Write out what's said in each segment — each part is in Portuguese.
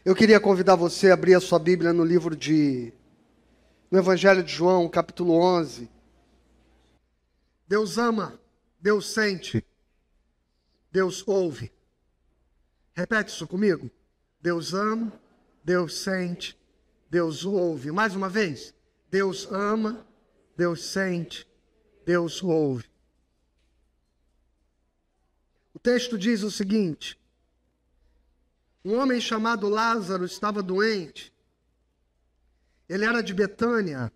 Eu queria convidar você a abrir a sua Bíblia no Evangelho de João, capítulo 11. Deus ama, Deus sente, Deus ouve. Repete isso comigo. Deus ama, Deus sente, Deus ouve. Mais uma vez. Deus ama, Deus sente, Deus ouve. O texto diz o seguinte: um homem chamado Lázaro estava doente. Ele era de Betânia,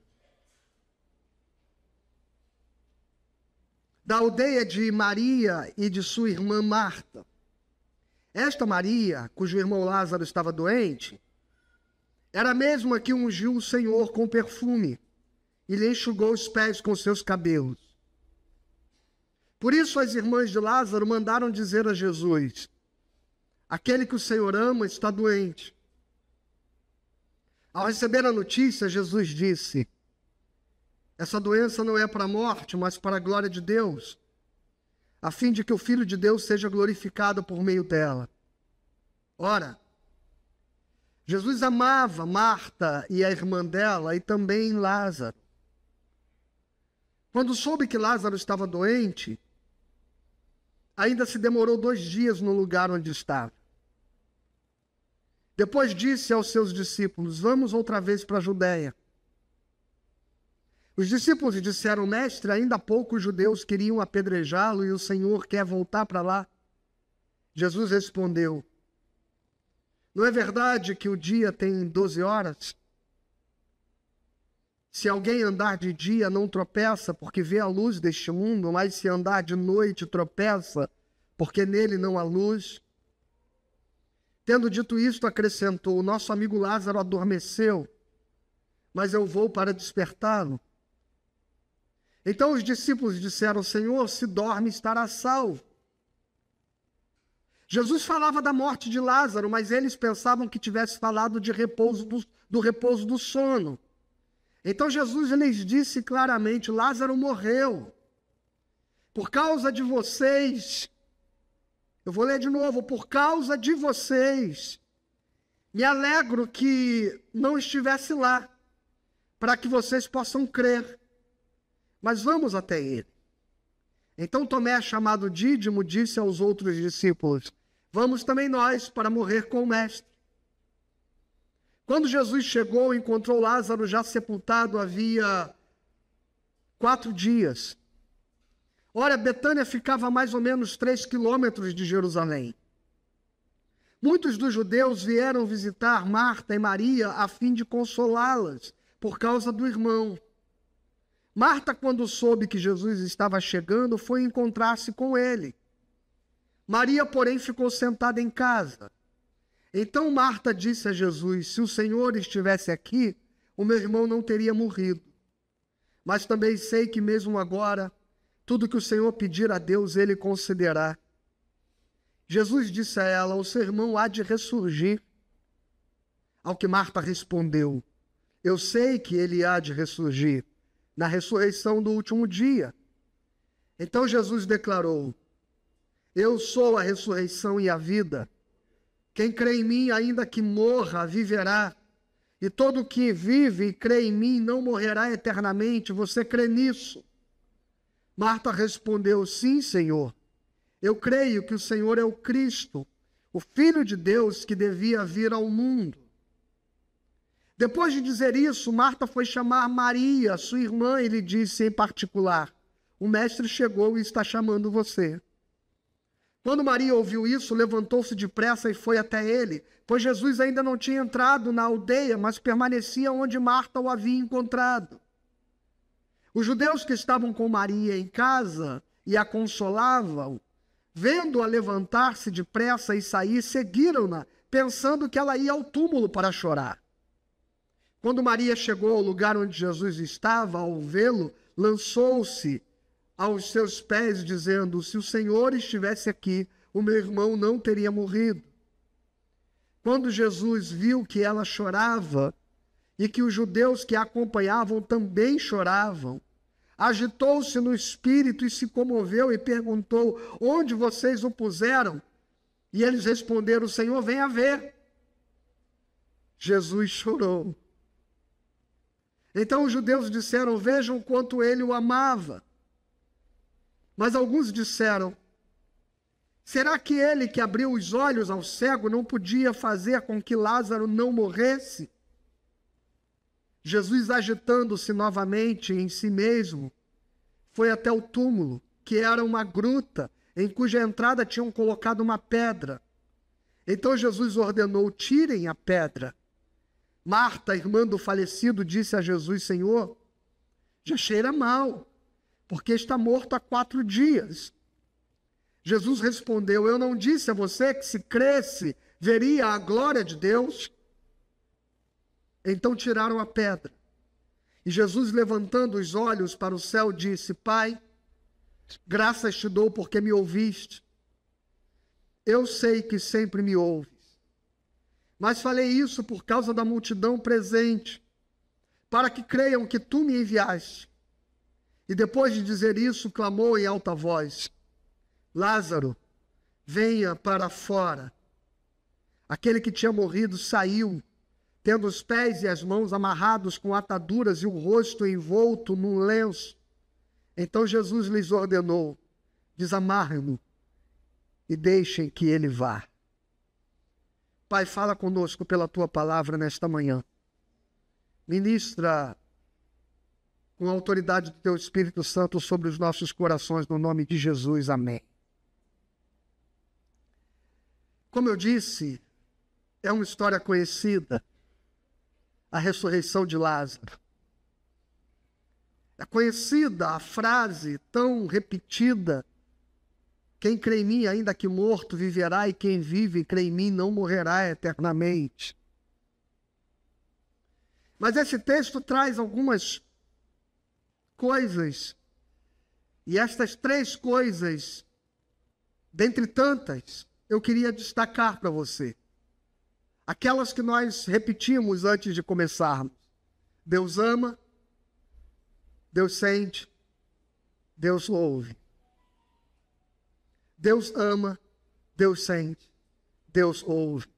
da aldeia de Maria e de sua irmã Marta. Esta Maria, cujo irmão Lázaro estava doente, era a mesma que ungiu o Senhor com perfume e lhe enxugou os pés com seus cabelos. Por isso as irmãs de Lázaro mandaram dizer a Jesus: aquele que o Senhor ama está doente. Ao receber a notícia, Jesus disse: essa doença não é para a morte, mas para a glória de Deus, a fim de que o Filho de Deus seja glorificado por meio dela. Ora, Jesus amava Marta e a irmã dela e também Lázaro. Quando soube que Lázaro estava doente, ainda se demorou 2 dias no lugar onde estava. Depois disse aos seus discípulos: vamos outra vez para a Judéia. Os discípulos disseram: mestre, ainda há pouco os judeus queriam apedrejá-lo e o Senhor quer voltar para lá. Jesus respondeu: não é verdade que o dia tem 12 horas? Se alguém andar de dia não tropeça porque vê a luz deste mundo, mas se andar de noite tropeça porque nele não há luz. Tendo dito isto, acrescentou: o nosso amigo Lázaro adormeceu, mas eu vou para despertá-lo. Então os discípulos disseram: Senhor, se dorme, estará salvo. Jesus falava da morte de Lázaro, mas eles pensavam que tivesse falado de do repouso do sono. Então Jesus lhes disse claramente: Lázaro morreu. Por causa de vocês, eu vou ler de novo, por causa de vocês, me alegro que não estivesse lá, para que vocês possam crer. Mas vamos até ele. Então Tomé, chamado Dídimo, disse aos outros discípulos: vamos também nós para morrer com o mestre. Quando Jesus chegou, encontrou Lázaro já sepultado havia 4 dias. Ora, Betânia ficava a mais ou menos 3 quilômetros de Jerusalém. Muitos dos judeus vieram visitar Marta e Maria a fim de consolá-las por causa do irmão. Marta, quando soube que Jesus estava chegando, foi encontrar-se com ele. Maria, porém, ficou sentada em casa. Então Marta disse a Jesus: se o Senhor estivesse aqui, o meu irmão não teria morrido. Mas também sei que mesmo agora, tudo que o Senhor pedir a Deus, ele concederá. Jesus disse a ela: o seu irmão há de ressurgir. Ao que Marta respondeu: eu sei que ele há de ressurgir na ressurreição do último dia. Então Jesus declarou: eu sou a ressurreição e a vida. Quem crê em mim, ainda que morra, viverá. E todo que vive e crê em mim não morrerá eternamente. Você crê nisso? Marta respondeu: sim, Senhor. Eu creio que o Senhor é o Cristo, o Filho de Deus que devia vir ao mundo. Depois de dizer isso, Marta foi chamar Maria, sua irmã, e lhe disse em particular: o mestre chegou e está chamando você. Quando Maria ouviu isso, levantou-se depressa e foi até ele, pois Jesus ainda não tinha entrado na aldeia, mas permanecia onde Marta o havia encontrado. Os judeus que estavam com Maria em casa e a consolavam, vendo-a levantar-se depressa e sair, seguiram-na, pensando que ela ia ao túmulo para chorar. Quando Maria chegou ao lugar onde Jesus estava, ao vê-lo, lançou-se aos seus pés, dizendo: se o Senhor estivesse aqui, o meu irmão não teria morrido. Quando Jesus viu que ela chorava e que os judeus que a acompanhavam também choravam, agitou-se no espírito e se comoveu e perguntou: onde vocês o puseram? E eles responderam: Senhor, venha ver. Jesus chorou. Então os judeus disseram: vejam o quanto ele o amava. Mas alguns disseram: será que ele que abriu os olhos ao cego não podia fazer com que Lázaro não morresse? Jesus, agitando-se novamente em si mesmo, foi até o túmulo, que era uma gruta, em cuja entrada tinham colocado uma pedra. Então Jesus ordenou: tirem a pedra. Marta, irmã do falecido, disse a Jesus: Senhor, já cheira mal, porque está morto há 4 dias. Jesus respondeu: eu não disse a você que, se cresce, veria a glória de Deus? Então tiraram a pedra. E Jesus, levantando os olhos para o céu, disse: Pai, graças te dou porque me ouviste. Eu sei que sempre me ouves. Mas falei isso por causa da multidão presente, para que creiam que tu me enviaste. E depois de dizer isso, clamou em alta voz: Lázaro, venha para fora. Aquele que tinha morrido saiu, tendo os pés e as mãos amarrados com ataduras e o rosto envolto num lenço. Então Jesus lhes ordenou: desamarrem-no e deixem que ele vá. Pai, fala conosco pela tua palavra nesta manhã. Ministra com a autoridade do teu Espírito Santo sobre os nossos corações, no nome de Jesus. Amém. Como eu disse, é uma história conhecida, a ressurreição de Lázaro. É conhecida a frase tão repetida: quem crê em mim, ainda que morto, viverá, e quem vive e crê em mim não morrerá eternamente. Mas esse texto traz algumas coisas, e estas 3 coisas, dentre tantas, eu queria destacar para você. Aquelas que nós repetimos antes de começarmos. Deus ama, Deus sente, Deus ouve. Deus ama, Deus sente, Deus ouve.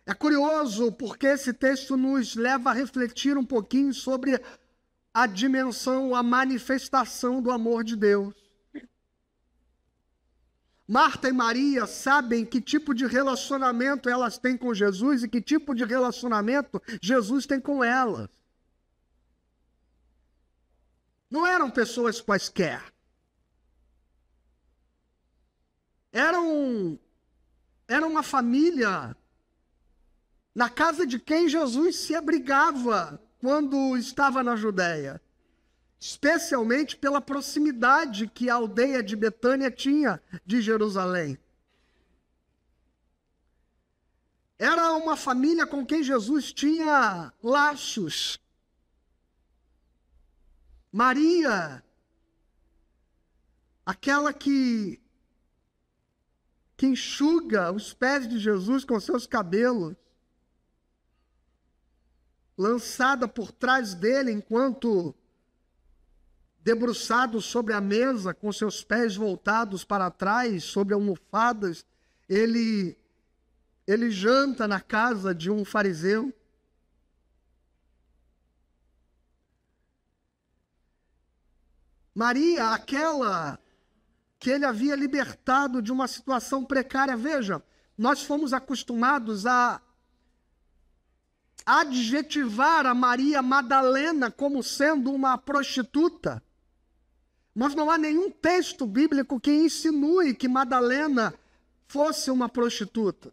É curioso porque esse texto nos leva a refletir um pouquinho sobre a dimensão, a manifestação do amor de Deus. Marta e Maria sabem que tipo de relacionamento elas têm com Jesus e que tipo de relacionamento Jesus tem com elas. Não eram pessoas quaisquer. Era uma família na casa de quem Jesus se abrigava quando estava na Judéia, especialmente pela proximidade que a aldeia de Betânia tinha de Jerusalém. Era uma família com quem Jesus tinha laços. Maria, aquela que enxuga os pés de Jesus com seus cabelos, lançada por trás dele enquanto debruçado sobre a mesa, com seus pés voltados para trás, sobre almofadas, ele janta na casa de um fariseu. Maria, aquela que ele havia libertado de uma situação precária. Veja, nós fomos acostumados a adjetivar a Maria Madalena como sendo uma prostituta. Mas não há nenhum texto bíblico que insinue que Madalena fosse uma prostituta.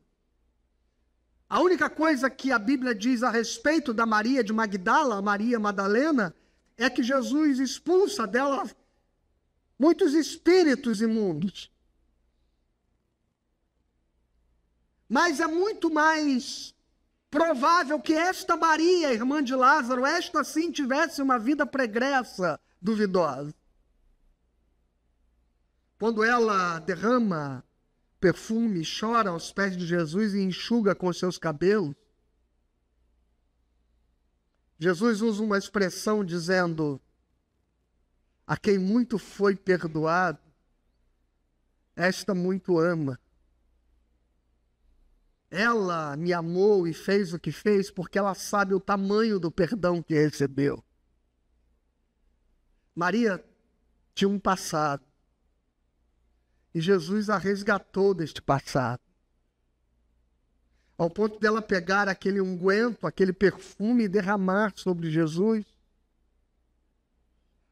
A única coisa que a Bíblia diz a respeito da Maria de Magdala, Maria Madalena, é que Jesus expulsa dela muitos espíritos imundos. Mas é muito mais provável que esta Maria, irmã de Lázaro, esta sim tivesse uma vida pregressa duvidosa. Quando ela derrama perfume, chora aos pés de Jesus e enxuga com seus cabelos, Jesus usa uma expressão dizendo: a quem muito foi perdoado, esta muito ama. Ela me amou e fez o que fez porque ela sabe o tamanho do perdão que recebeu. Maria tinha um passado. E Jesus a resgatou deste passado. Ao ponto dela pegar aquele unguento, aquele perfume e derramar sobre Jesus.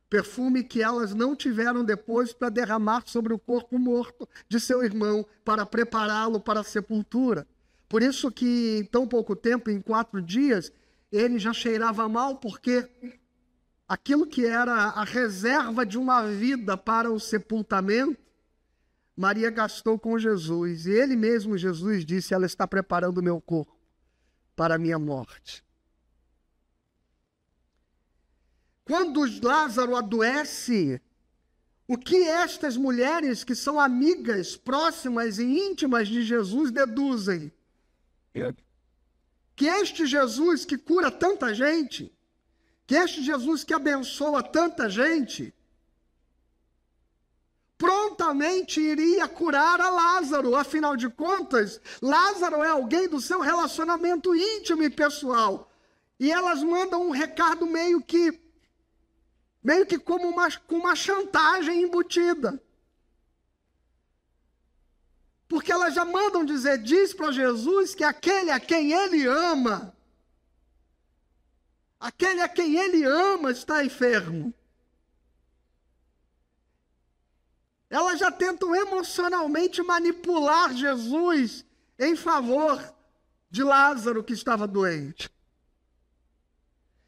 Perfume que elas não tiveram depois para derramar sobre o corpo morto de seu irmão, para prepará-lo para a sepultura. Por isso que em tão pouco tempo, em 4 dias, ele já cheirava mal, porque aquilo que era a reserva de uma vida para o sepultamento, Maria gastou com Jesus. E ele mesmo, Jesus, disse: ela está preparando o meu corpo para a minha morte. Quando Lázaro adoece, o que estas mulheres, que são amigas, próximas e íntimas de Jesus, deduzem? Que este Jesus que cura tanta gente, que este Jesus que abençoa tanta gente, prontamente iria curar a Lázaro. Afinal de contas, Lázaro é alguém do seu relacionamento íntimo e pessoal. E elas mandam um recado meio que como com uma chantagem embutida. Porque elas já mandam dizer, diz para Jesus que aquele a quem ele ama está enfermo. Elas já tentam emocionalmente manipular Jesus em favor de Lázaro, que estava doente.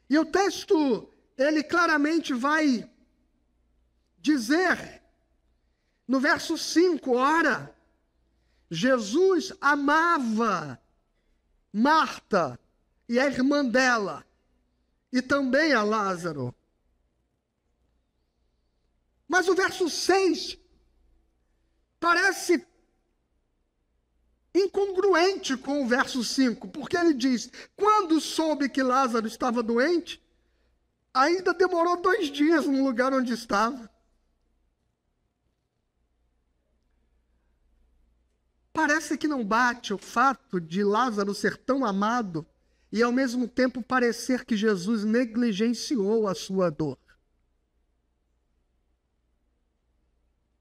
E o texto, ele claramente vai dizer, no verso 5, ora, Jesus amava Marta e a irmã dela, e também a Lázaro. Mas o verso 6 parece incongruente com o verso 5, porque ele diz, quando soube que Lázaro estava doente, ainda demorou 2 dias no lugar onde estava. Parece que não bate o fato de Lázaro ser tão amado e ao mesmo tempo parecer que Jesus negligenciou a sua dor.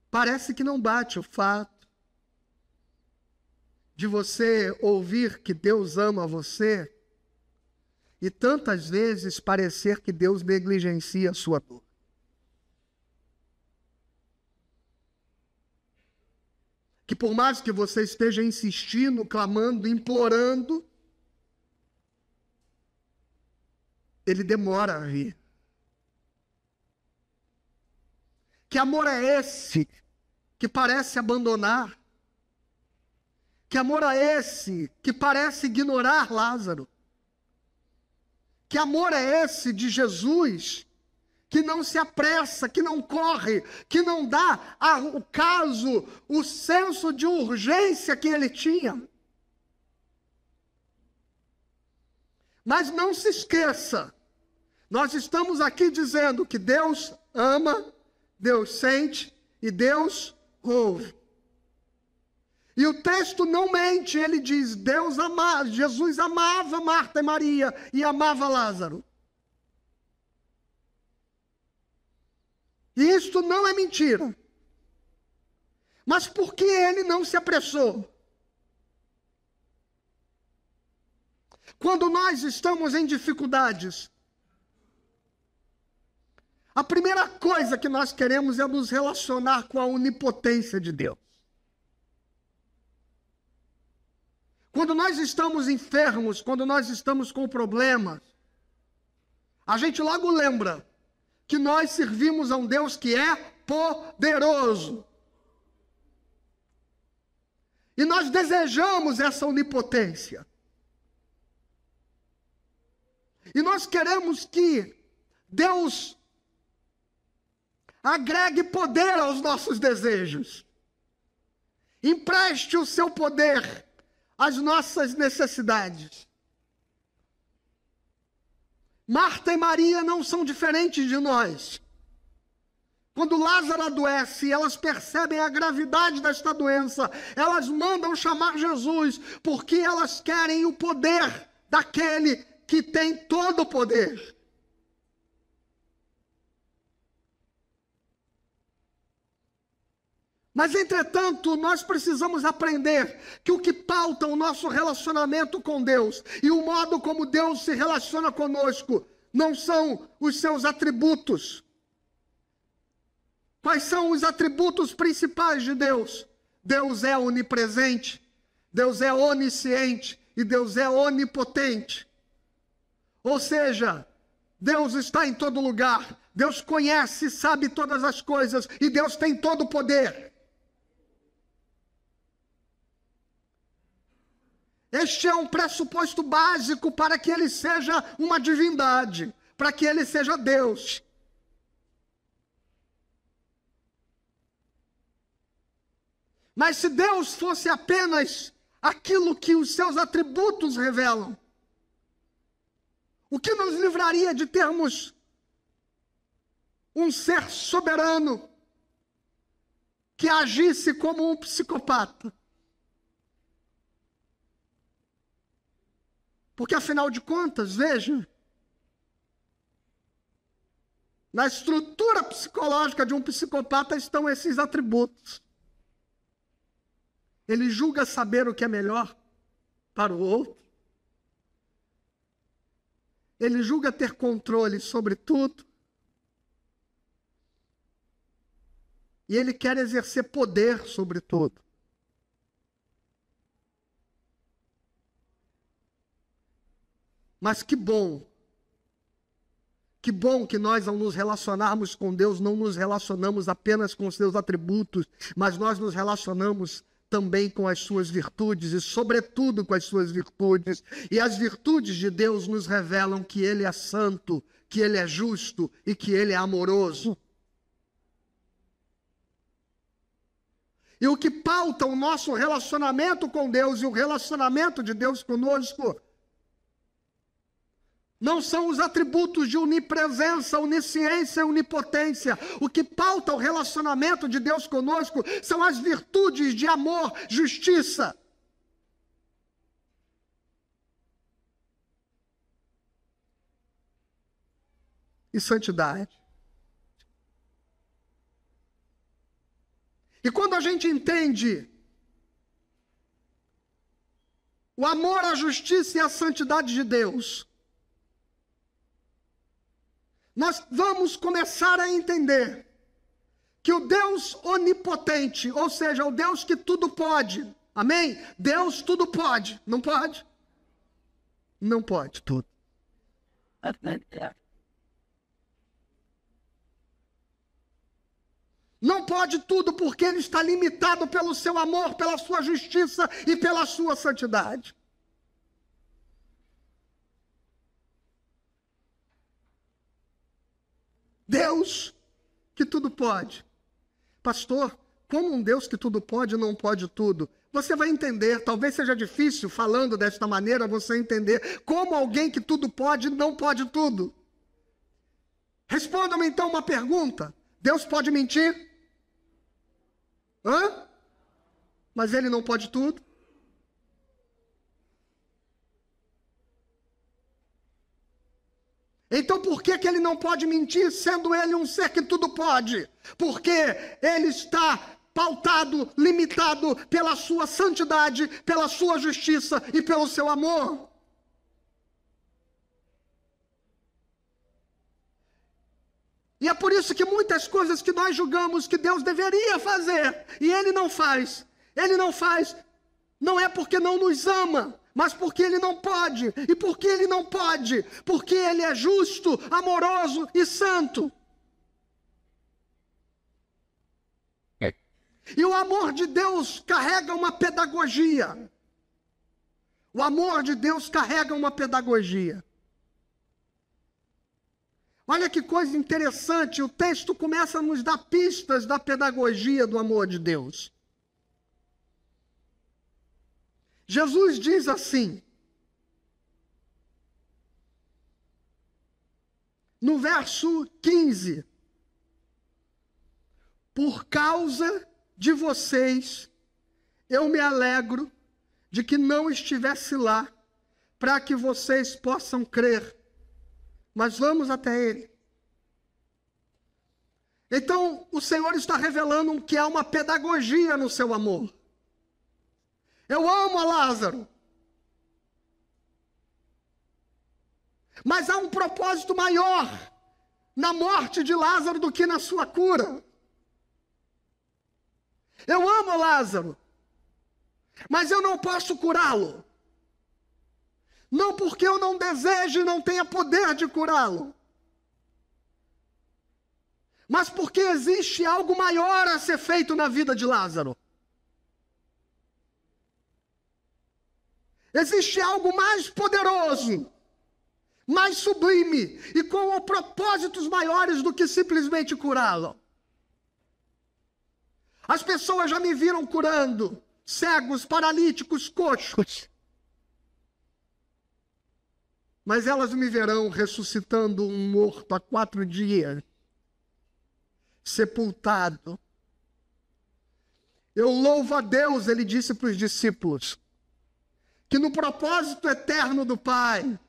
Parece que não bate o fato de você ouvir que Deus ama você e tantas vezes parecer que Deus negligencia a sua dor. Que por mais que você esteja insistindo, clamando, implorando, ele demora a vir. Que amor é esse que parece abandonar? Que amor é esse que parece ignorar Lázaro? Que amor é esse de Jesus que não se apressa, que não corre, que não dá ao caso o senso de urgência que ele tinha? Mas não se esqueça, nós estamos aqui dizendo que Deus ama, Deus sente e Deus ouve. E o texto não mente, ele diz, Jesus amava Marta e Maria e amava Lázaro. E isto não é mentira. Mas por que ele não se apressou? Quando nós estamos em dificuldades, a primeira coisa que nós queremos é nos relacionar com a onipotência de Deus. Quando nós estamos enfermos, quando nós estamos com problemas, a gente logo lembra que nós servimos a um Deus que é poderoso. E nós desejamos essa onipotência. E nós queremos que Deus agregue poder aos nossos desejos. Empreste o seu poder às nossas necessidades. Marta e Maria não são diferentes de nós. Quando Lázaro adoece, elas percebem a gravidade desta doença. Elas mandam chamar Jesus, porque elas querem o poder daquele que tem todo o poder. Mas, entretanto, nós precisamos aprender que o que pauta o nosso relacionamento com Deus e o modo como Deus se relaciona conosco não são os seus atributos. Quais são os atributos principais de Deus? Deus é onipresente, Deus é onisciente e Deus é onipotente. Ou seja, Deus está em todo lugar, Deus conhece e sabe todas as coisas e Deus tem todo o poder. Este é um pressuposto básico para que ele seja uma divindade, para que ele seja Deus. Mas se Deus fosse apenas aquilo que os seus atributos revelam, o que nos livraria de termos um ser soberano que agisse como um psicopata? Porque, afinal de contas, veja, na estrutura psicológica de um psicopata estão esses atributos. Ele julga saber o que é melhor para o outro. Ele julga ter controle sobre tudo. E ele quer exercer poder sobre tudo. Mas que bom que nós, ao nos relacionarmos com Deus, não nos relacionamos apenas com os seus atributos, mas nós nos relacionamos também com as suas virtudes e, sobretudo, com as suas virtudes. E as virtudes de Deus nos revelam que Ele é santo, que Ele é justo e que Ele é amoroso. E o que pauta o nosso relacionamento com Deus e o relacionamento de Deus conosco não são os atributos de onipresença, onisciência e onipotência. O que pauta o relacionamento de Deus conosco são as virtudes de amor, justiça e santidade. E quando a gente entende o amor, a justiça e a santidade de Deus, nós vamos começar a entender que o Deus onipotente, ou seja, o Deus que tudo pode, amém? Deus tudo pode, não pode? Não pode tudo. Não pode tudo porque ele está limitado pelo seu amor, pela sua justiça e pela sua santidade. Deus que tudo pode. Pastor, como um Deus que tudo pode não pode tudo? Você vai entender, talvez seja difícil falando desta maneira você entender como alguém que tudo pode não pode tudo. Responda-me então uma pergunta. Deus pode mentir? Hã? Mas ele não pode tudo? Então por que ele não pode mentir, sendo ele um ser que tudo pode? Porque ele está pautado, limitado pela sua santidade, pela sua justiça e pelo seu amor. E é por isso que muitas coisas que nós julgamos que Deus deveria fazer, e ele não faz, não é porque não nos ama, mas porque ele não pode. E por que ele não pode? Porque ele é justo, amoroso e santo. E o amor de Deus carrega uma pedagogia. O amor de Deus carrega uma pedagogia. Olha que coisa interessante, o texto começa a nos dar pistas da pedagogia do amor de Deus. Jesus diz assim, no verso 15, por causa de vocês, eu me alegro de que não estivesse lá, para que vocês possam crer. Mas vamos até ele. Então, o Senhor está revelando que há uma pedagogia no seu amor. Eu amo a Lázaro. Mas há um propósito maior na morte de Lázaro do que na sua cura. Eu amo Lázaro, mas eu não posso curá-lo. Não porque eu não desejo e não tenha poder de curá-lo, mas porque existe algo maior a ser feito na vida de Lázaro. Existe algo mais poderoso, mais sublime e com propósitos maiores do que simplesmente curá-lo. As pessoas já me viram curando cegos, paralíticos, coxos. Mas elas me verão ressuscitando um morto há 4 dias, sepultado. Eu louvo a Deus, ele disse para os discípulos, que no propósito eterno do Pai,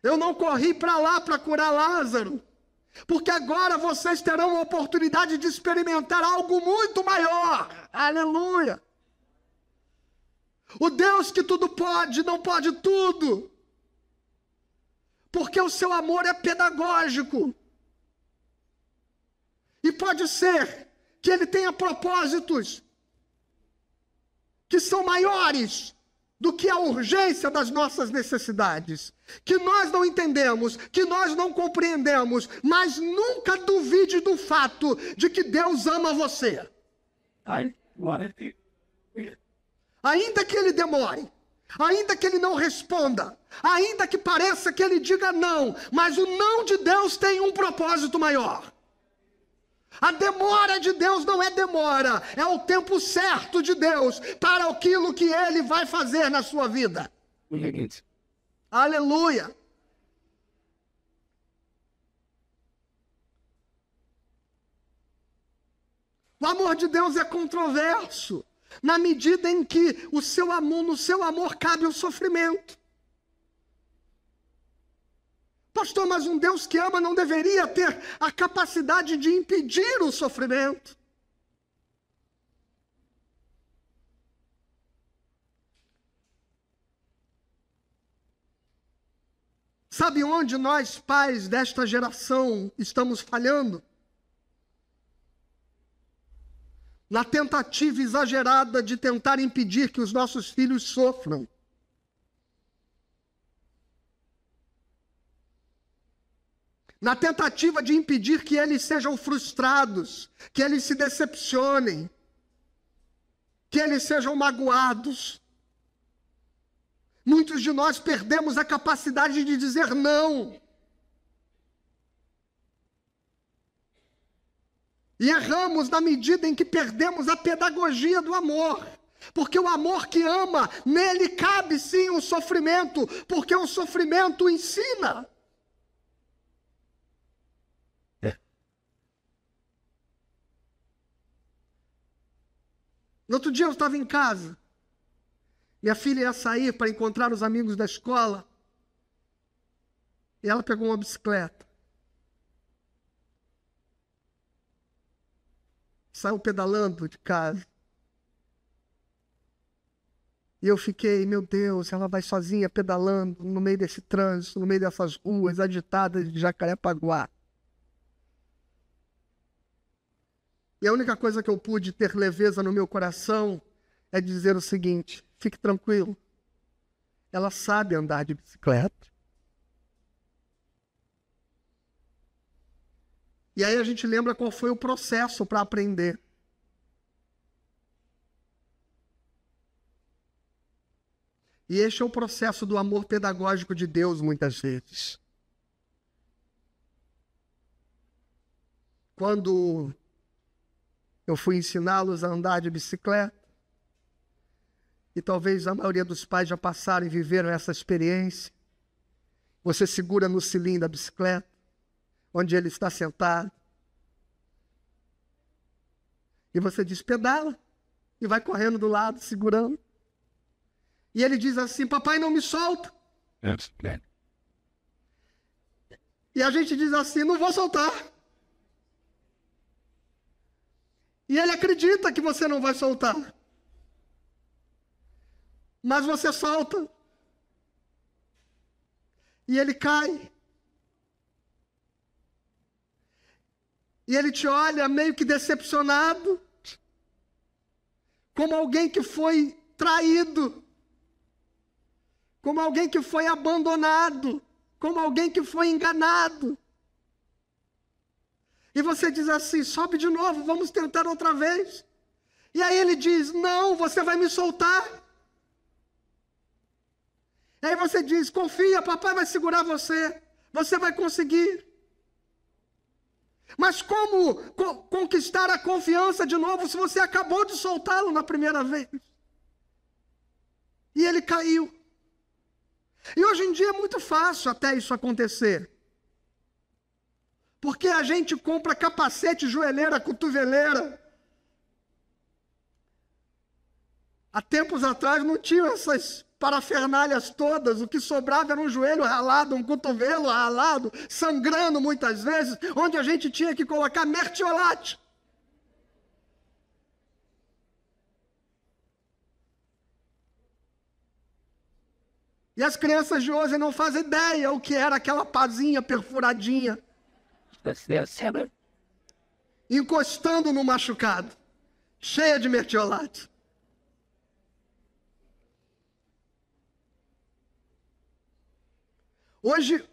eu não corri para lá para curar Lázaro, porque agora vocês terão a oportunidade de experimentar algo muito maior. Aleluia! O Deus que tudo pode, não pode tudo. Porque o seu amor é pedagógico. E pode ser que ele tenha propósitos que são maiores do que a urgência das nossas necessidades, que nós não entendemos, que nós não compreendemos, mas nunca duvide do fato de que Deus ama você. Ainda que ele demore, ainda que ele não responda, ainda que pareça que ele diga não, mas o não de Deus tem um propósito maior. A demora de Deus não é demora, é o tempo certo de Deus para aquilo que ele vai fazer na sua vida. Aleluia! O amor de Deus é controverso, na medida em que no seu amor cabe o sofrimento. Pastor, mas um Deus que ama não deveria ter a capacidade de impedir o sofrimento. Sabe onde nós, pais desta geração, estamos falhando? Na tentativa exagerada de tentar impedir que os nossos filhos sofram. Na tentativa de impedir que eles sejam frustrados, que eles se decepcionem, que eles sejam magoados. Muitos de nós perdemos a capacidade de dizer não. E erramos na medida em que perdemos a pedagogia do amor. Porque o amor que ama, nele cabe sim o sofrimento, porque o sofrimento ensina. No outro dia eu estava em casa. Minha filha ia sair para encontrar os amigos da escola. E ela pegou uma bicicleta. Saiu pedalando de casa. E eu fiquei, meu Deus, ela vai sozinha pedalando no meio desse trânsito, no meio dessas ruas agitadas de Jacarepaguá. E a única coisa que eu pude ter leveza no meu coração é dizer o seguinte: fique tranquilo, ela sabe andar de bicicleta. E aí a gente lembra qual foi o processo para aprender. E este é o processo do amor pedagógico de Deus, muitas vezes. Quando eu fui ensiná-los a andar de bicicleta, e talvez a maioria dos pais já passaram e viveram essa experiência. Você segura no cilindro da bicicleta, onde ele está sentado, E você diz, pedala. E vai correndo do lado, segurando. E ele diz assim, papai, não me solta. E a gente diz assim, não vou soltar. E ele acredita que você não vai soltar. Mas você solta. E ele cai. E ele te olha meio que decepcionado. Como alguém que foi traído. Como alguém que foi abandonado. Como alguém que foi enganado. E você diz assim, sobe de novo, vamos tentar outra vez. E aí ele diz, não, você vai me soltar. E aí você diz, confia, papai vai segurar você. Você vai conseguir. Mas como conquistar a confiança de novo se você acabou de soltá-lo na primeira vez? E ele caiu. E hoje em dia é muito fácil até isso acontecer. Porque a gente compra capacete, joelheira, cotoveleira. Há tempos atrás não tinham essas parafernálias todas. O que sobrava era um joelho ralado, um cotovelo ralado, sangrando muitas vezes, onde a gente tinha que colocar mertiolate. E as crianças de hoje não fazem ideia o que era aquela pazinha perfuradinha. Encostando no machucado. Cheia de mertiolate. Hoje,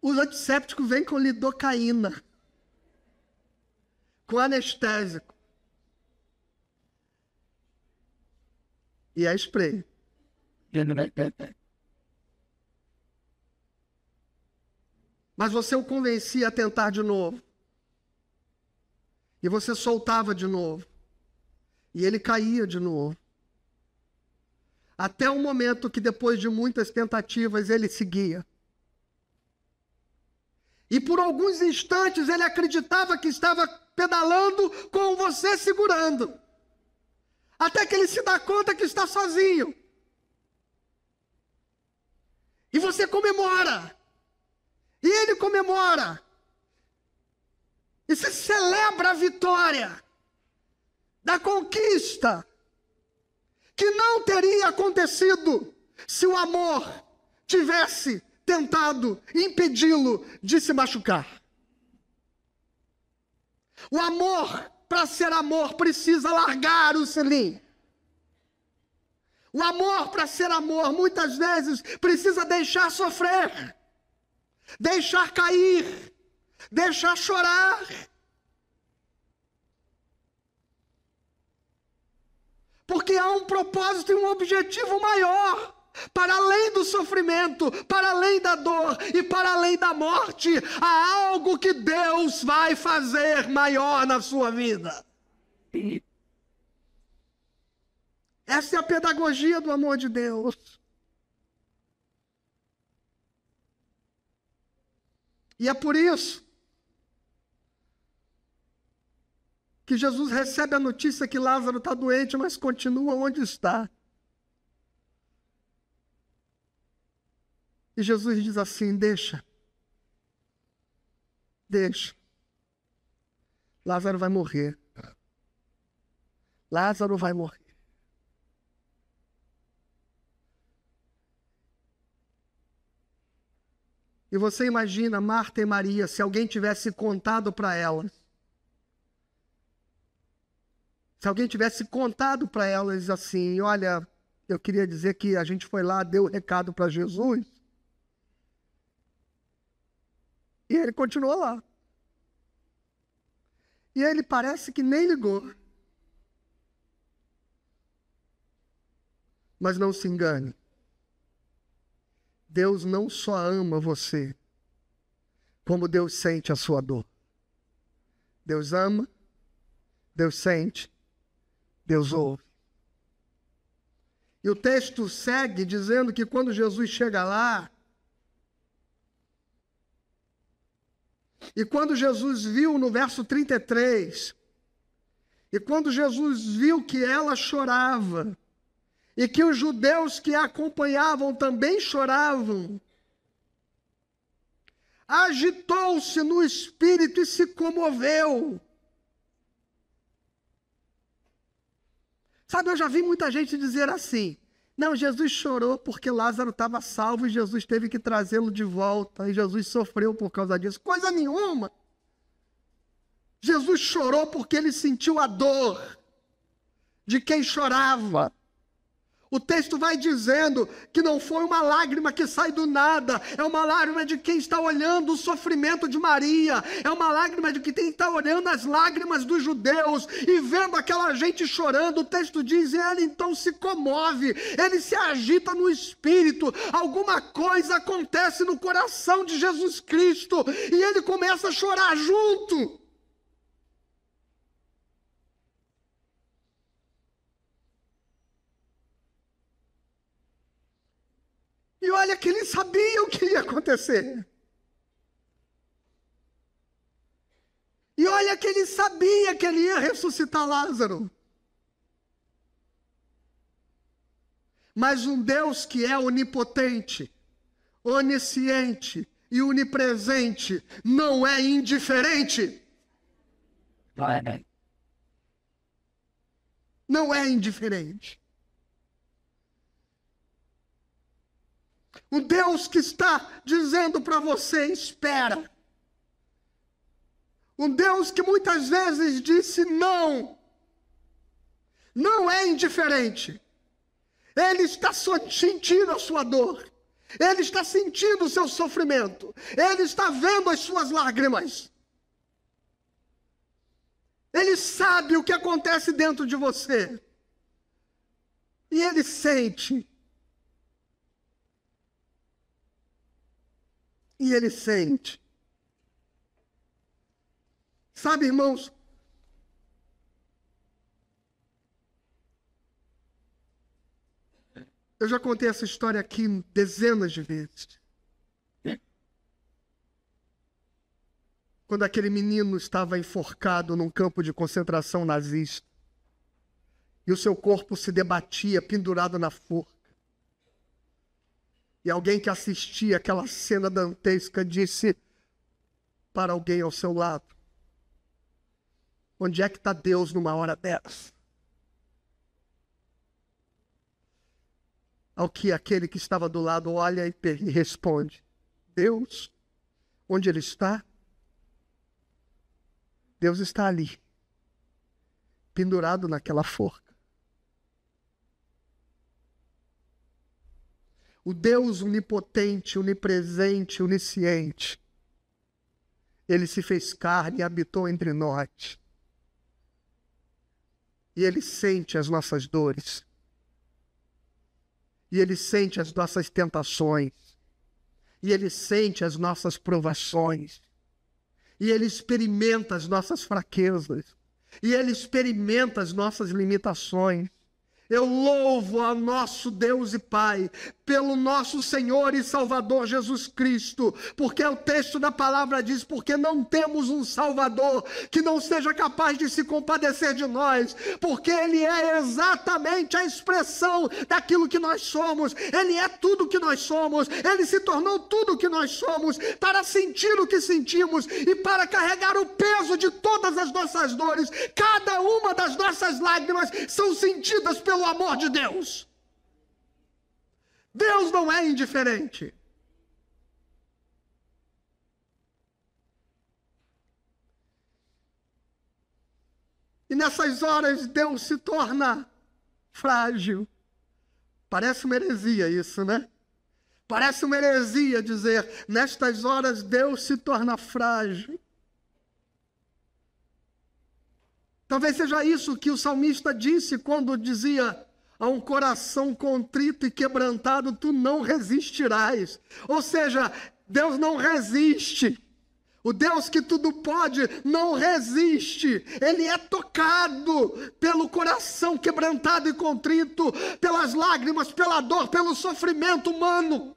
os antissépticos vêm com lidocaína. Com anestésico. E é spray. Mas você o convencia a tentar de novo. E você soltava de novo. E ele caía de novo. Até o momento que depois de muitas tentativas ele seguia. E por alguns instantes ele acreditava que estava pedalando com você segurando. Até que ele se dá conta que está sozinho. E você comemora. E ele comemora. E se celebra a vitória da conquista que não teria acontecido se o amor tivesse tentado impedi-lo de se machucar. O amor, para ser amor, precisa largar o selim. O amor, para ser amor, muitas vezes precisa deixar sofrer. Deixar cair, deixar chorar. Porque há um propósito e um objetivo maior, para além do sofrimento, para além da dor e para além da morte, há algo que Deus vai fazer maior na sua vida. Essa é a pedagogia do amor de Deus. E é por isso que Jesus recebe a notícia que Lázaro está doente, mas continua onde está. E Jesus diz assim, deixa. Lázaro vai morrer. Lázaro vai morrer. E você imagina Marta e Maria, se alguém tivesse contado para elas. Se alguém tivesse contado para elas assim, olha, eu queria dizer que a gente foi lá, deu o recado para Jesus. E ele continuou lá. E ele parece que nem ligou. Mas não se engane. Deus não só ama você, como Deus sente a sua dor. Deus ama, Deus sente, Deus ouve. E o texto segue dizendo que quando Jesus chega lá, e quando Jesus viu no verso 33, E quando Jesus viu que ela chorava, e que os judeus que a acompanhavam também choravam, agitou-se no espírito e se comoveu. Sabe, eu já vi muita gente dizer assim: não, Jesus chorou porque Lázaro estava salvo e Jesus teve que trazê-lo de volta, e Jesus sofreu por causa disso. Coisa nenhuma! Jesus chorou porque ele sentiu a dor de quem chorava. O texto vai dizendo que não foi uma lágrima que sai do nada, é uma lágrima de quem está olhando o sofrimento de Maria, é uma lágrima de quem está olhando as lágrimas dos judeus e vendo aquela gente chorando. O texto diz, e ele então se comove, ele se agita no espírito, alguma coisa acontece no coração de Jesus Cristo e ele começa a chorar junto. E olha que ele sabia o que ia acontecer. E olha que ele sabia que ele ia ressuscitar Lázaro. Mas um Deus que é onipotente, onisciente e onipresente não é indiferente. Não é indiferente. Um Deus que está dizendo para você, espera. Um Deus que muitas vezes disse não. Não é indiferente. Ele está sentindo a sua dor. Ele está sentindo o seu sofrimento. Ele está vendo as suas lágrimas. Ele sabe o que acontece dentro de você. E ele sente. E ele sente. Sabe, irmãos, eu já contei essa história aqui dezenas de vezes. Quando aquele menino estava enforcado num campo de concentração nazista, e o seu corpo se debatia pendurado na forca. E alguém que assistia aquela cena dantesca disse para alguém ao seu lado: onde é que está Deus numa hora dessa? Ao que aquele que estava do lado olha e responde: Deus, onde ele está? Deus está ali, pendurado naquela forca. O Deus onipotente, onipresente, onisciente, ele se fez carne e habitou entre nós. E ele sente as nossas dores. E ele sente as nossas tentações. E ele sente as nossas provações. E ele experimenta as nossas fraquezas. E ele experimenta as nossas limitações. Eu louvo a nosso Deus e Pai pelo nosso Senhor e Salvador Jesus Cristo, porque o texto da palavra diz, porque não temos um Salvador que não seja capaz de se compadecer de nós, porque Ele é exatamente a expressão daquilo que nós somos, Ele é tudo o que nós somos, Ele se tornou tudo o que nós somos, para sentir o que sentimos e para carregar o peso de todas as nossas dores. Cada uma das nossas lágrimas são sentidas pelo amor de Deus. Deus não é indiferente. E nessas horas Deus se torna frágil. Parece uma heresia isso, né? Parece uma heresia dizer, nestas horas Deus se torna frágil. Talvez seja isso que o salmista disse quando dizia: a um coração contrito e quebrantado tu não resistirás. Ou seja, Deus não resiste. O Deus que tudo pode não resiste. Ele é tocado pelo coração quebrantado e contrito, pelas lágrimas, pela dor, pelo sofrimento humano.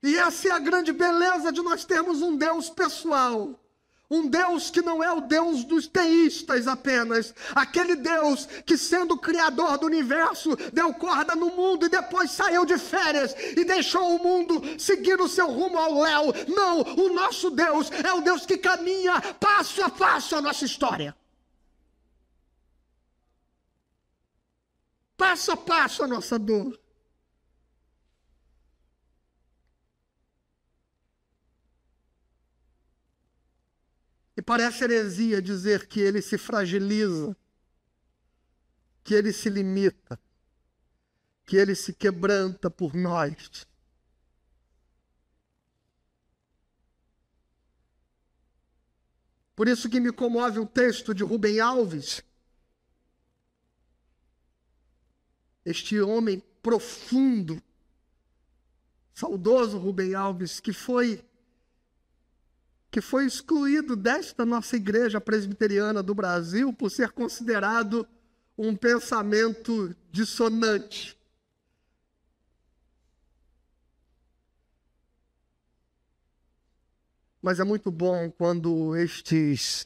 E essa é a grande beleza de nós termos um Deus pessoal. Um Deus que não é o Deus dos teístas apenas. Aquele Deus que, sendo o criador do universo, deu corda no mundo e depois saiu de férias e deixou o mundo seguir o seu rumo ao léu. Não, o nosso Deus é o Deus que caminha passo a passo a nossa história. Passo a passo a nossa dor. E parece heresia dizer que ele se fragiliza, que ele se limita, que ele se quebranta por nós. Por isso que me comove o texto de Rubem Alves, este homem profundo, saudoso Rubem Alves, que foi excluído desta nossa igreja presbiteriana do Brasil por ser considerado um pensamento dissonante. Mas é muito bom quando estes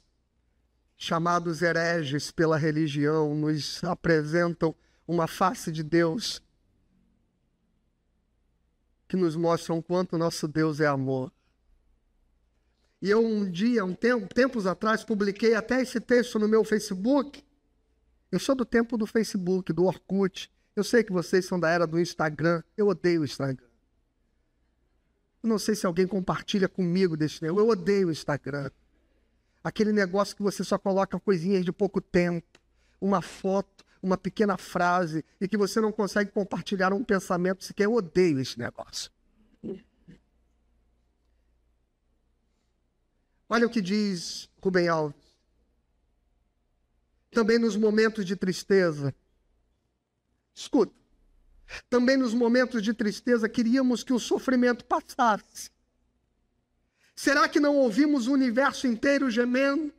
chamados hereges pela religião nos apresentam uma face de Deus que nos mostra o quanto nosso Deus é amor. E eu tempos atrás, publiquei até esse texto no meu Facebook. Eu sou do tempo do Facebook, do Orkut. Eu sei que vocês são da era do Instagram. Eu odeio o Instagram. Eu não sei se alguém compartilha comigo desse negócio. Eu odeio o Instagram. Aquele negócio que você só coloca coisinhas de pouco tempo. Uma foto, uma pequena frase, e que você não consegue compartilhar um pensamento sequer. Eu odeio esse negócio. Olha o que diz Rubem Alves. Também nos momentos de tristeza, escuta, também nos momentos de tristeza queríamos que o sofrimento passasse. Será que não ouvimos o universo inteiro gemendo?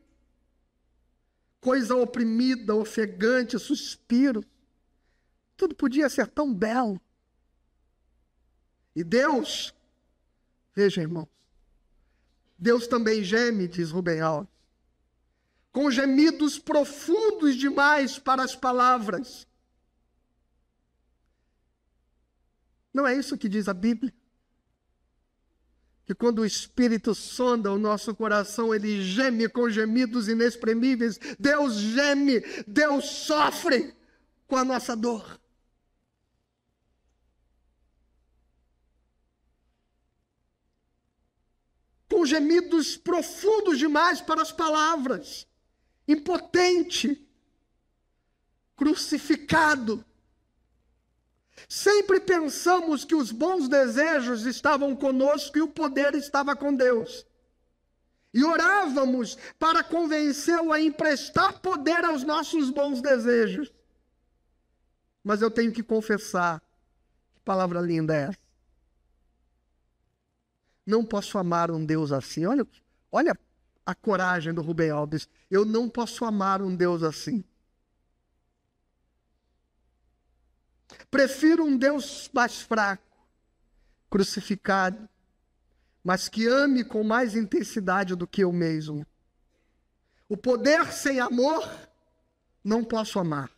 Coisa oprimida, ofegante, suspiro. Tudo podia ser tão belo. E Deus, veja, irmãos, Deus também geme, diz Rubem Alves, com gemidos profundos demais para as palavras. Não é isso que diz a Bíblia? Que quando o Espírito sonda o nosso coração, ele geme com gemidos inexprimíveis. Deus geme, Deus sofre com a nossa dor. Com gemidos profundos demais para as palavras, impotente, crucificado. Sempre pensamos que os bons desejos estavam conosco e o poder estava com Deus. E orávamos para convencê-lo a emprestar poder aos nossos bons desejos. Mas eu tenho que confessar, que palavra linda é essa? Não posso amar um Deus assim. Olha a coragem do Rubem Alves. Eu não posso amar um Deus assim. Prefiro um Deus mais fraco, crucificado, mas que ame com mais intensidade do que eu mesmo. O poder sem amor, não posso amar.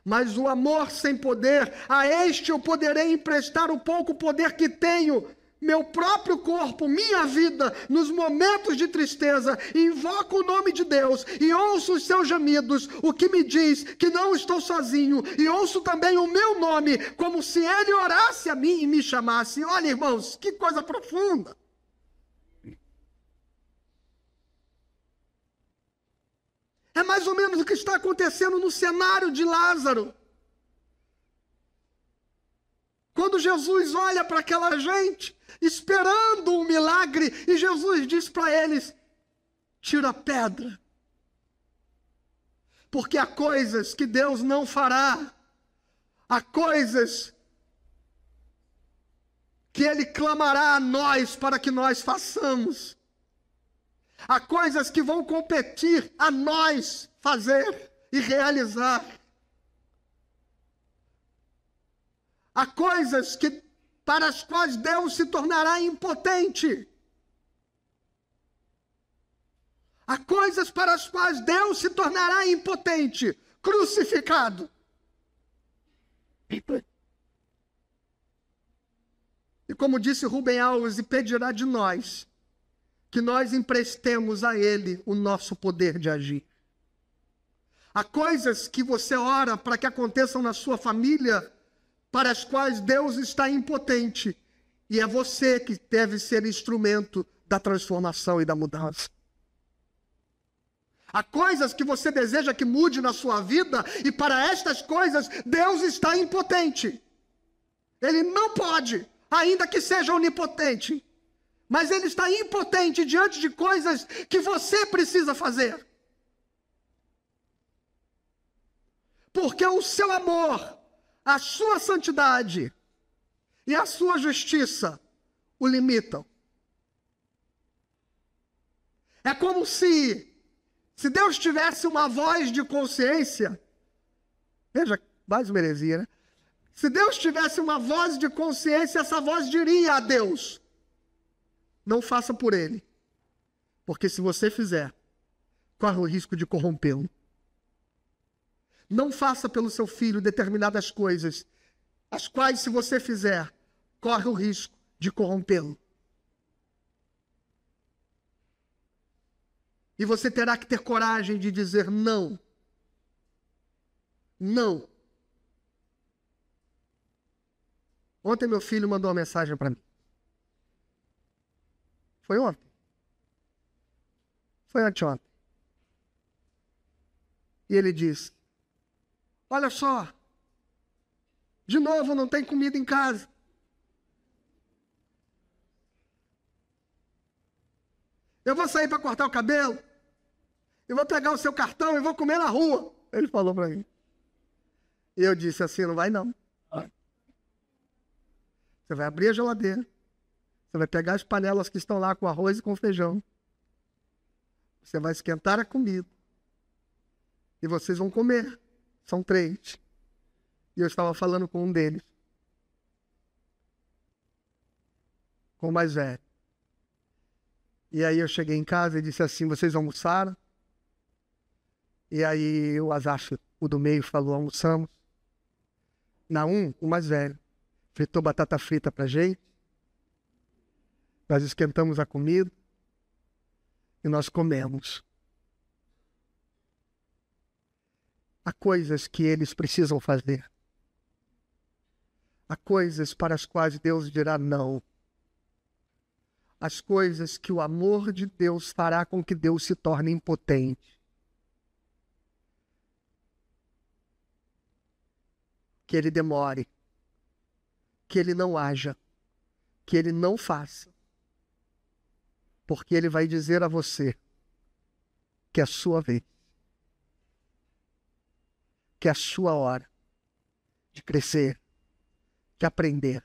Mas o amor sem poder, a este eu poderei emprestar o pouco poder que tenho, meu próprio corpo, minha vida, nos momentos de tristeza, invoco o nome de Deus e ouço os seus gemidos, o que me diz que não estou sozinho, e ouço também o meu nome, como se ele orasse a mim e me chamasse. Olha, irmãos, que coisa profunda. É mais ou menos o que está acontecendo no cenário de Lázaro. Quando Jesus olha para aquela gente, esperando um milagre, e Jesus diz para eles: tira a pedra. Porque há coisas que Deus não fará, há coisas que Ele clamará a nós para que nós façamos. Há coisas que vão competir a nós fazer e realizar. Há coisas que para as quais Deus se tornará impotente. Há coisas para as quais Deus se tornará impotente, crucificado. E como disse Rubem Alves, e pedirá de nós que nós emprestemos a Ele o nosso poder de agir. Há coisas que você ora para que aconteçam na sua família, para as quais Deus está impotente. E é você que deve ser instrumento da transformação e da mudança. Há coisas que você deseja que mude na sua vida, e para estas coisas Deus está impotente. Ele não pode, ainda que seja onipotente. Mas Ele está impotente diante de coisas que você precisa fazer. Porque o seu amor, a sua santidade e a sua justiça o limitam. É como se Deus tivesse uma voz de consciência, veja, mais uma heresia, né? Se Deus tivesse uma voz de consciência, essa voz diria a Deus: não faça por ele, porque se você fizer, corre o risco de corrompê-lo. Não faça pelo seu filho determinadas coisas, as quais, se você fizer, corre o risco de corrompê-lo. E você terá que ter coragem de dizer não. Não. Ontem meu filho mandou uma mensagem para mim. Foi ontem? Foi anteontem. E ele disse: olha só, de novo não tem comida em casa. Eu vou sair para cortar o cabelo, eu vou pegar o seu cartão e vou comer na rua. Ele falou para mim. E eu disse assim: não vai não. Você vai abrir a geladeira, você vai pegar as panelas que estão lá com arroz e com feijão, você vai esquentar a comida e vocês vão comer. São 3. E eu estava falando com um deles, com o mais velho. E aí eu cheguei em casa e disse assim: vocês almoçaram? E aí o Azaf, o do meio, falou: almoçamos. Naum, o mais velho, fritou batata frita pra gente. Nós esquentamos a comida e nós comemos. Há coisas que eles precisam fazer. Há coisas para as quais Deus dirá não. As coisas que o amor de Deus fará com que Deus se torne impotente. Que Ele demore. Que Ele não haja. Que Ele não faça. Porque Ele vai dizer a você que é a sua vez. Que é a sua hora de crescer, de aprender,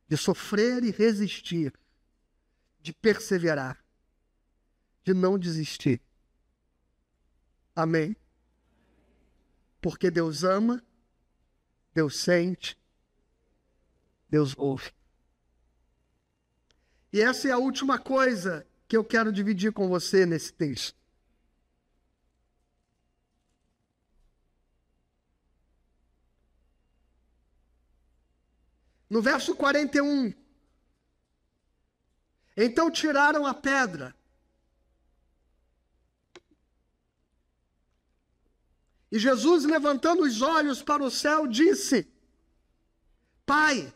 de sofrer e resistir, de perseverar, de não desistir. Amém? Porque Deus ama, Deus sente, Deus ouve. E essa é a última coisa que eu quero dividir com você nesse texto. No verso 41, então tiraram a pedra. E Jesus, levantando os olhos para o céu, disse: Pai,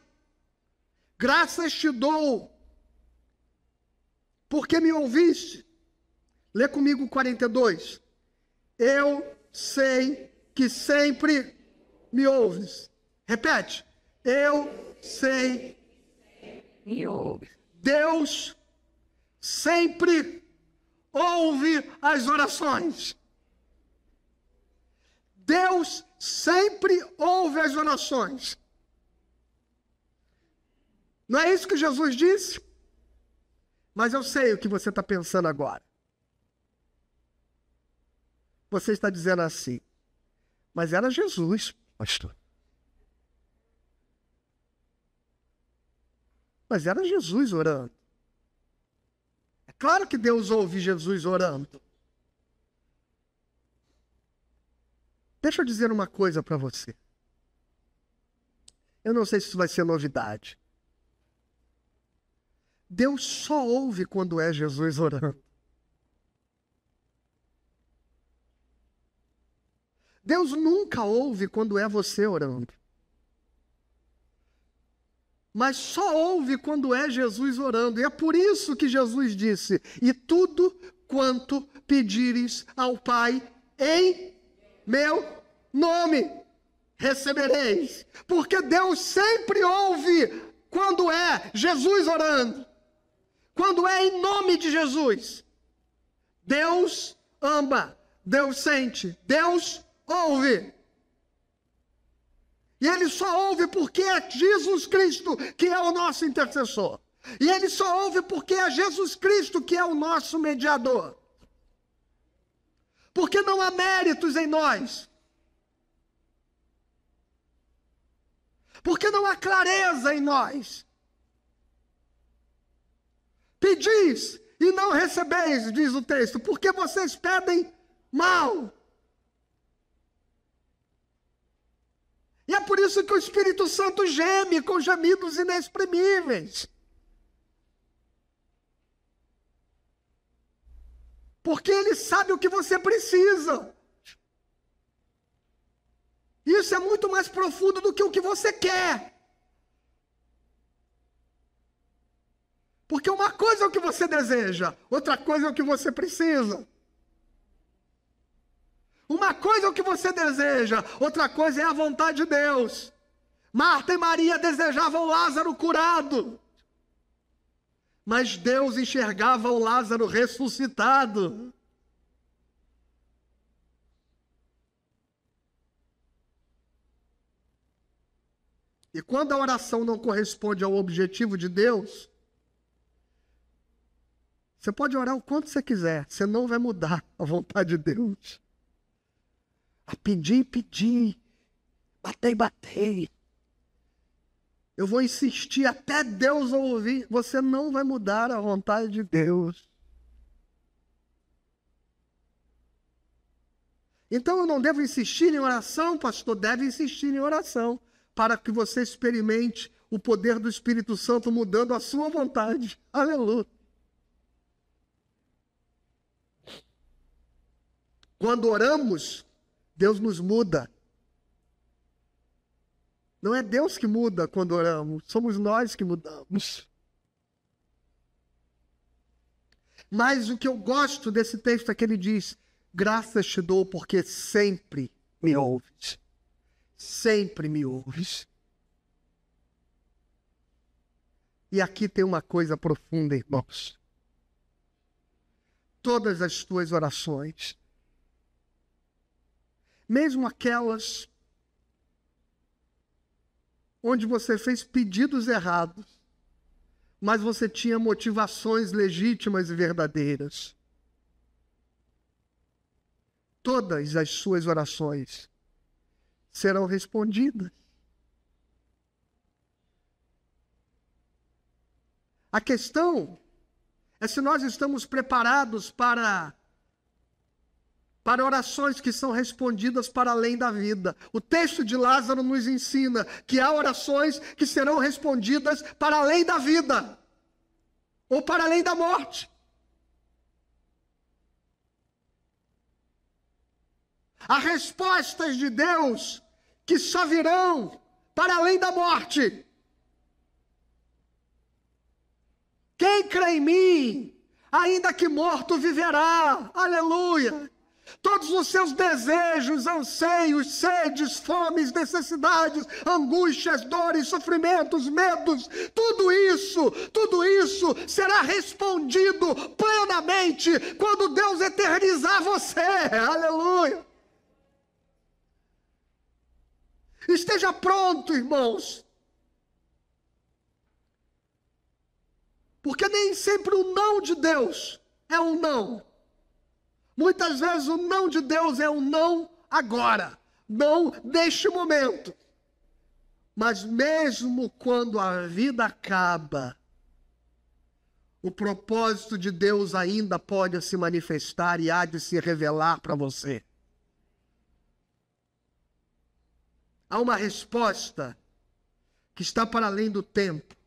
graças te dou, porque me ouviste. Lê comigo 42. Eu sei que sempre me ouves. Repete. Eu sei. Me ouve. Deus sempre ouve as orações. Deus sempre ouve as orações. Não é isso que Jesus disse? Mas eu sei o que você está pensando agora. Você está dizendo assim: mas era Jesus, pastor. Mas era Jesus orando. É claro que Deus ouve Jesus orando. Deixa eu dizer uma coisa para você. Eu não sei se isso vai ser novidade. Deus só ouve quando é Jesus orando. Deus nunca ouve quando é você orando. Mas só ouve quando é Jesus orando. E é por isso que Jesus disse: e tudo quanto pedires ao Pai em meu nome, recebereis. Porque Deus sempre ouve quando é Jesus orando. Quando é em nome de Jesus. Deus ama, Deus sente, Deus ouve. E Ele só ouve porque é Jesus Cristo que é o nosso intercessor. E Ele só ouve porque é Jesus Cristo que é o nosso mediador. Porque não há méritos em nós. Porque não há clareza em nós. Pedis e não recebeis, diz o texto, porque vocês pedem mal. E é por isso que o Espírito Santo geme com gemidos inexprimíveis. Porque Ele sabe o que você precisa. Isso é muito mais profundo do que o que você quer. Porque uma coisa é o que você deseja, outra coisa é o que você precisa. Uma coisa é o que você deseja, outra coisa é a vontade de Deus. Marta e Maria desejavam Lázaro curado. Mas Deus enxergava o Lázaro ressuscitado. E quando a oração não corresponde ao objetivo de Deus, você pode orar o quanto você quiser, você não vai mudar a vontade de Deus. A pedir, pedir, bater, bater. Eu vou insistir até Deus ouvir. Você não vai mudar a vontade de Deus. Então eu não devo insistir em oração, pastor? Deve insistir em oração, para que você experimente o poder do Espírito Santo mudando a sua vontade. Aleluia. Quando oramos, Deus nos muda. Não é Deus que muda quando oramos, somos nós que mudamos. Mas o que eu gosto desse texto é que ele diz: graças te dou porque sempre me ouves. Sempre me ouves. E aqui tem uma coisa profunda, irmãos. Todas as tuas orações, mesmo aquelas onde você fez pedidos errados, mas você tinha motivações legítimas e verdadeiras, todas as suas orações serão respondidas. A questão é se nós estamos preparados para orações que são respondidas para além da vida. O texto de Lázaro nos ensina que há orações que serão respondidas para além da vida, ou para além da morte. Há respostas de Deus que só virão para além da morte. Quem crê em mim, ainda que morto, viverá. Aleluia! Todos os seus desejos, anseios, sedes, fomes, necessidades, angústias, dores, sofrimentos, medos, tudo isso será respondido plenamente quando Deus eternizar você. Aleluia! Esteja pronto, irmãos. Porque nem sempre o não de Deus é um não. Muitas vezes o não de Deus é um não agora, não neste momento. Mas mesmo quando a vida acaba, o propósito de Deus ainda pode se manifestar e há de se revelar para você. Há uma resposta que está para além do tempo.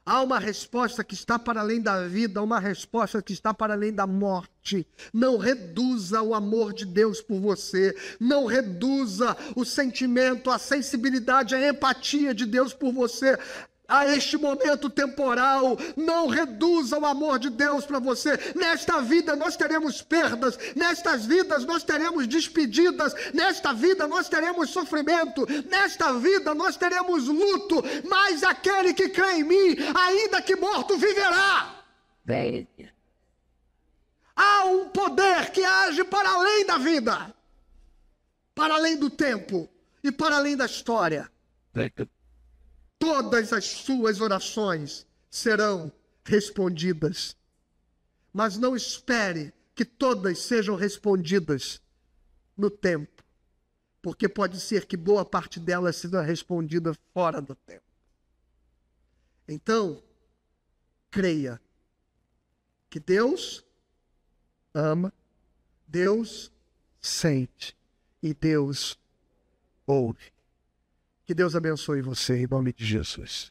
Há uma resposta que está para além da vida, uma resposta que está para além da morte. Não reduza o amor de Deus por você. Não reduza o sentimento, a sensibilidade, a empatia de Deus por você a este momento temporal. Não reduza o amor de Deus para você. Nesta vida nós teremos perdas, nestas vidas nós teremos despedidas, nesta vida nós teremos sofrimento, nesta vida nós teremos luto, mas aquele que crê em mim, ainda que morto, viverá. Há um poder que age para além da vida, para além do tempo e para além da história. Todas as suas orações serão respondidas. Mas não espere que todas sejam respondidas no tempo, porque pode ser que boa parte delas seja respondida fora do tempo. Então, creia que Deus ama, Deus sente e Deus ouve. Que Deus abençoe você em nome de Jesus.